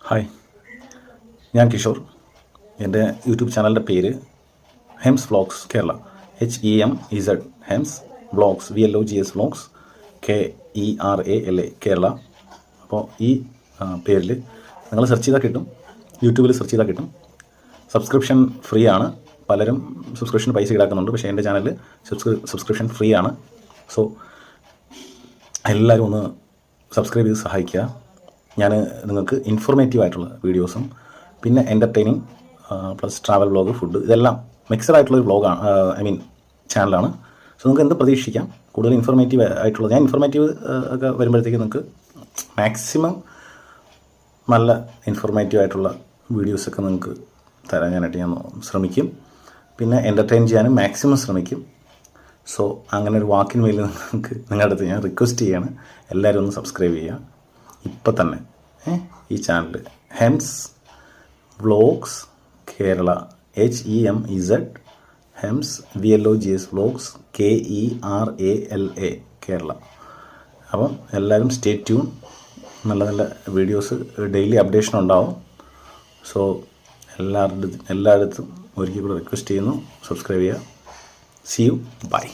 Hi, ഞാൻ കിഷോർ. എൻ്റെ YouTube ചാനലിൻ്റെ പേര് Hemez vlogs Kerala. HEMEZ Hemez vlogs VLOGS vlogs KERALA Kerala. അപ്പോൾ ഈ പേരിൽ നിങ്ങൾ സെർച്ച് ചെയ്താൽ കിട്ടും, യൂട്യൂബിൽ സെർച്ച് ചെയ്താൽ കിട്ടും. സബ്സ്ക്രിപ്ഷൻ ഫ്രീ ആണ്. പലരും സബ്സ്ക്രിപ്ഷന് പൈസ ഈടാക്കുന്നുണ്ട്, പക്ഷേ എൻ്റെ ചാനലിൽ സബ്സ്ക്രിപ്ഷൻ ഫ്രീ ആണ്. സോ എല്ലാവരും ഒന്ന് സബ്സ്ക്രൈബ് ചെയ്ത് സഹായിക്കുക. ഞാൻ നിങ്ങൾക്ക് ഇൻഫോർമേറ്റീവ് ആയിട്ടുള്ള വീഡിയോസും പിന്നെ entertaining plus travel vlog, food, ഇതെല്ലാം മിക്സഡ് ആയിട്ടുള്ളൊരു വ്ളോഗാണ്, ചാനലാണ്. സോ നിങ്ങൾക്ക് എന്ത് പ്രതീക്ഷിക്കാം. കൂടുതൽ ഇൻഫോർമേറ്റീവ് ആയിട്ടുള്ളത്, ഞാൻ ഇൻഫോർമേറ്റീവ് ഒക്കെ വരുമ്പോഴത്തേക്ക് നിങ്ങൾക്ക് മാക്സിമം നല്ല ഇൻഫോർമേറ്റീവ് ആയിട്ടുള്ള വീഡിയോസൊക്കെ നിങ്ങൾക്ക് തരാനായിട്ട് ഞാൻ ശ്രമിക്കും. പിന്നെ എൻ്റർടൈൻ ചെയ്യാനും മാക്സിമം ശ്രമിക്കും. സോ അങ്ങനെ ഒരു വാക്കിന് മേലിൽ നിങ്ങളുടെ അടുത്ത് ഞാൻ റിക്വസ്റ്റ് ചെയ്യാണ്, എല്ലാവരും ഒന്ന് സബ്സ്ക്രൈബ് ചെയ്യുക ഇപ്പം തന്നെ. ഈ channel Hemez vlogs Kerala, HEMEZ Hemez VLOGS vlogs KERALA Kerala. അപ്പം എല്ലാവരും സ്റ്റേ ട്യൂൺ. നല്ല നല്ല വീഡിയോസ് ഡെയിലി അപ്ഡേഷൻ ഉണ്ടാവും. സോ എല്ലായിടത്തും ഒരിക്കൽ കൂടെ റിക്വസ്റ്റ് ചെയ്യുന്നു, സബ്സ്ക്രൈബ് ചെയ്യുക. See you. Bye.